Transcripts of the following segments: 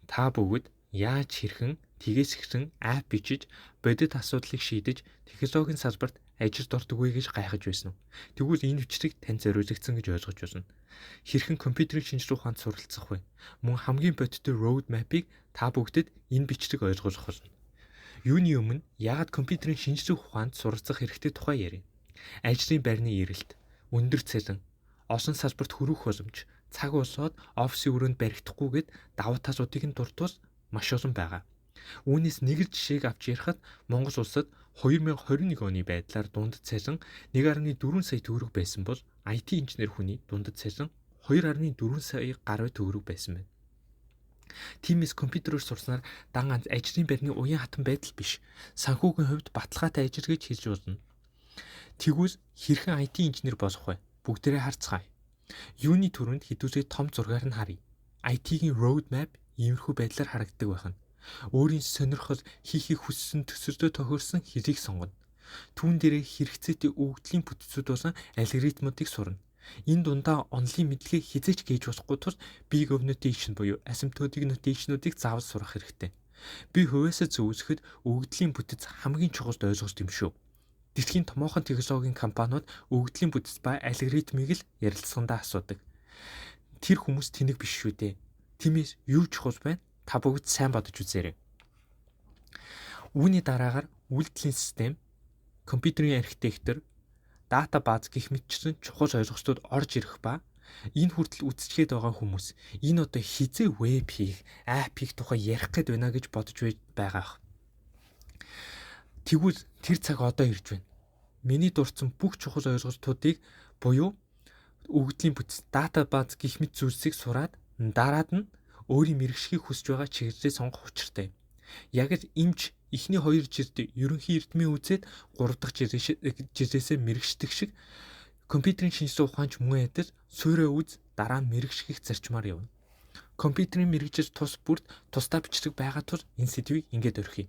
та бүгд яаж хэрхэн тгээс ихсэн апп бичиж бодит асуудлыг шийдэж технологийн салбарт ажилд ордог вэ гэж гайхаж байсан уу? Тэгвэл энэ хүчрийг тань зориулагдсан гэж ойлгож байна. Хэрхэн компьютерийн шинжлэх ухаанд суралцах вэ? Мөн хамгийн бодиттой road map-ыг та бүгдэд энэ бичлэг ойлгуулах болно. Юуны өмнө яагаад компьютерийн шинжлэх ухаанд суралцах хэрэгтэй тухай ярив. Ажлын байрны эрэлт, өндөр цалин, олон салбарт хүрэх боломж, цаг болоод офисын өрөөнд баригдахгүйгээд давуу талуудыг нь дурдвал маш олон байгаа. Үүнээс нэг л жишээг авч ярихад Монгол улсад 2021 оны байдлаар дундад цалин 1.4 сая төгрөг байсан бол IT инженер хүний дундад цалин 2.4 сая гаруй төгрөг байсан байна. Тиймээс компьютероор сурснаар дан ажлын байрны уян хатан байдал биш, санхүүгийн хувьд баталгаатай ажил гэж хэлж болно. Тэгвэл хэрхэн IT инженер болох вэ? Бүгдээрээ харцгаая. Юуны түрүүнд хэдүүлээ том зургаар нь харъя. IT-ийн road map иймэрхүү байдлаар харагддаг байна. Өөрийн сонирхол хийхийг хүссэн төсөлдөө тохиолсон хэрийг сонгоно. Түүн дээрээ хэрэгцээтэй өгөгдлийн бүтцүүд болон алгоритмуудыг сурна. Энэ дундаа онлын мэдлэгээ хязгаарч гээж болохгүй тул big of notation буюу asymptotic notation-уудыг заавал сурах хэрэгтэй. Би хувьяасаа зөвлөхөд өгөгдлийн бүтэц хамгийн чухал ойлголт юм шүү. Дэлхийн томоохон технологийн компаниуд өгөгдлийн бүтэц ба алгоритмыг л ярилцсандаа асуудаг. Тэр хүмүүс тэнэг биш шүү дээ. Тиймээс юу чухал байна? Та бүгд сайн бодож үзээрэй. Үүний дараагаар үйлдлийн систем, компьютерийн архитектор, дата бааз гэх мэтчилэн чухал ойлголтууд орж ирэх ба энэ хүртэл үцчгээд байгаа хүмүүс энэ одоо хизээ веб хийх, апп хийх тухай ярих гээд байна гэж бодож байгаа. Тэгвэл тэр цаг одоо ирж байна. Миний дурдсан бүх чухал ойлголтуудыг буюу өгөгдлийн бүтэц, дата бааз гэх мэт зүйлсийг сураад дараад нь өөрийн мэрэгшгийг хүсэж байгаа чиглэлээ сонгох учиртай. Яг л эмч эхний 2 жилд ерөнхий эрдмийн үзээд 3 дахь жилээсээ мэрэгшдэг шиг компьютерийн шинжлэх ухаанч мөн адил суурэ үз дараа нь мэрэгшгийг зарчмаар явна. Компьютерийн мэрэгжил тус бүрд тусдаа бичлэг байгаа тул энэ сэдвийг ингээд орхиё.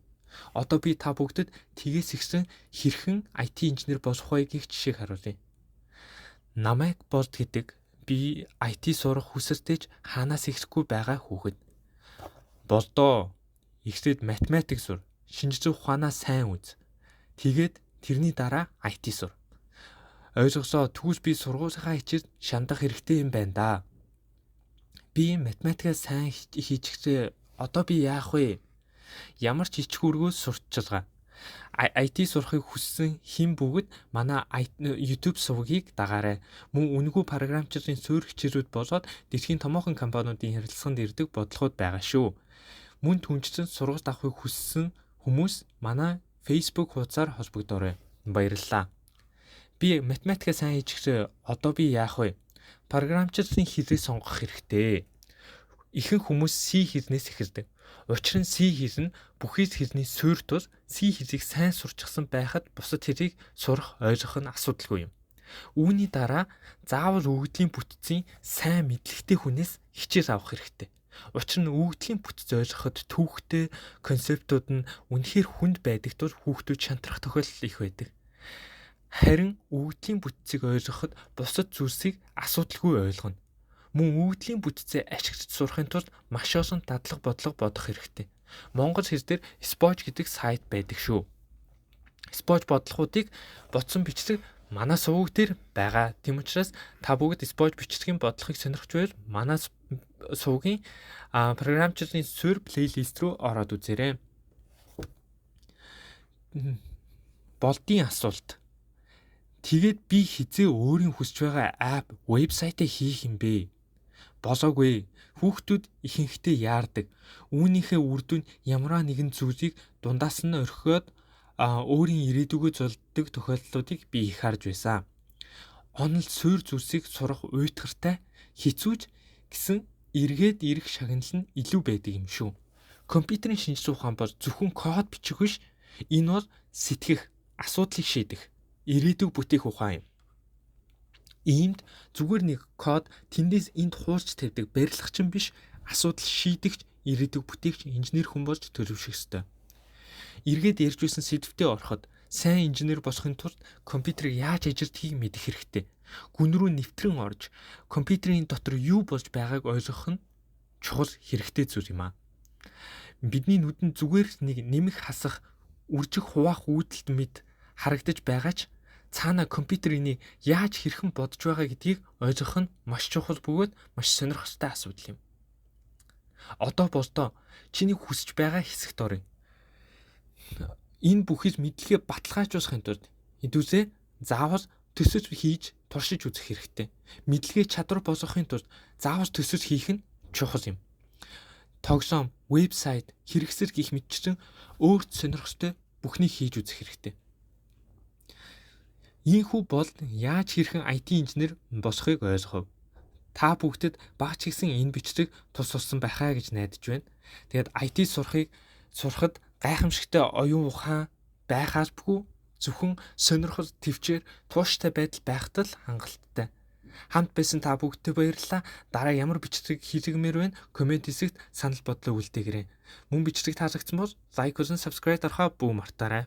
Одоо би та бүгдэд тгээс ихсэн хэрхэн IT инженер болох вэ гэх жишээг харуулъя. Намайг Болд гэдэг би IT сурах хүсэлтэйж хаанаас эхлэхгүй байгаа хүүхэд. Болдоо эхлээд математик сур, шинжлэх ухаанаа сайн үз. Тэгээд тэрний дараа IT сур. Ойлголоо, тэгвэл би сургуулийнхаа хичээл шандах хэрэгтэй юм байна да. Би математикаа сайн хийчихлээ. Одоо би яах вэ? Ямар ч ич хүргөөс сурталчилгаа. IT сурахыг хүссэн хэн бүгд манай YouTube сувгийг дагаарай. Мөн үнэгүй програмчлалын суурь хичээлүүд болоод дэлхийн томоохон компаниудын ярилцлаганд ирдэг бодлогод байгаа шүү. Мөн түнчлэн сургалт авахыг хүссэн хүмүүс манай Facebook хуудасаар холбогдоорой. Баярлалаа. Би математикаа сайн хийчихлээ. Одоо би яах вэ? Програмчлалын хэлийг сонгох хэрэгтэй. Ихэнх хүмүүс C хэлнээс эхэлдэг. Учир нь C хэл нь бүхий л хэлний суурь тул C хэлийг сайн сурчсан байхад бусад хэлийг сурах ойлгох нь асуудалгүй юм. Үүний дараа заавал өгөгдлийн бүтцийн сайн мэдлэгтэй хүнээс хичээл авах хэрэгтэй. Учир нь өгөгдлийн бүтц ойлгоход төвхтэй концептууд нь үнэхээр хүнд байдаг тул хүүхдүүд шантрах тохиолдол их байдаг. Харин өгөгдлийн бүтцийг ойлгоход бусад зүйлсийг асуудалгүй ойлгоно. Мөн өгөгдлийн бүтцээ ашиглаж сурахын тулд маш олон дадлаг бодлого бодох хэрэгтэй. Монгол хэл дээр Spoj гэдэг сайт байдаг шүү. Spoj бодлогуудыг бодсон бичлэг манай суваг дээр байгаа. Тийм учраас та бүгд Spoj бичлэгийн бодлогыг сонирхож байвал манай сувгийн програмчлалын суурь плейлист рүү ороод үзээрэй. Болдын асуулт. Тэгээд би хизээ өөрийн хүсэж байгаа апп, вебсайтаа хийх юм бэ? Болоогүй. Хүүхдүүд ихэнхдээ яардаг. Үүнийхээ үр дүн ямар нэгэн зүйлийг дундаас нь орхиод өөрийн ирээдүгөө золддог тохиолдлуудыг би их харж байсан. Онол суурь зүйлсийг сурах уйтгартай хэцүүж гэсэн эргээд ирэх шагнал нь илүү байдаг юм шүү. Компьютерийн шинжлэх ухаан бол зөвхөн код бичих биш. Энэ бол сэтгэх, асуудлыг шийдэх, ирээдүг бүтээх ухаан юм. Иймд зүгээр нэг код тэндээс энд хуурч тавьдаг барилгачин биш, асуудал шийдэгч, ирээдүг бүтээгч инженер хүн болж төлөвшөх ёстой. Эргээд ярьж байсан сэдвтээ ороход сайн инженер болохын тулд компьютерыг яаж ажилтгийг мэдэх хэрэгтэй. Гүн рүү нэвтрэн орж компьютерийн дотор юу болж байгааг ойлгох нь чухал хэрэгтэй зүйл юм аа. Бидний нүдэнд зүгээр нэг нэмэх хасах, үржих хуваах үүдэлт мэд харагдаж байгаа ч цаана компьютерийн яаж хэрхэн бодож байгаа гэдгийг ойлгох нь маш чухал бөгөөд маш сонирхолтой асуудал юм. Одоо болдоо чиний хүсэж байгаа хэсэгт оръё. Энэ бүхэл мэдлэгээ баталгаажуулахын тулд хэдүүсээ заавал төсөж хийж туршиж үзэх хэрэгтэй. Мэдлэгээ чадвар болгохын тулд заавал төсөж хийх нь чухал юм. Тогсоом, вебсайт, хэрэгсэл гэх мэтчилэн өөрт сонирхолтой бүхнийг хийж үзэх хэрэгтэй. Ийхүү бол яаж хэрхэн IT инженер болохыг ойлгов. Та бүгдэд багч гисэн энэ бичлэг тус туссан байхаа гэж найдаж байна. Тэгээд IT сурахад гайхамшигтай оюун ухаан байхаалбгүй зөвхөн сонирхол төвчээр тууштай байдал байхад л хангалттай. Хамт байсан та бүгдтэй баярлалаа. Дараа ямар бичлэг хийлгэмээр байна? Комент хэсэгт санал бодлоо үлдээгээрэй. Мөн бичлэг таалагдсан бол лайк болон subscribe дарахаа бүү мартаарай.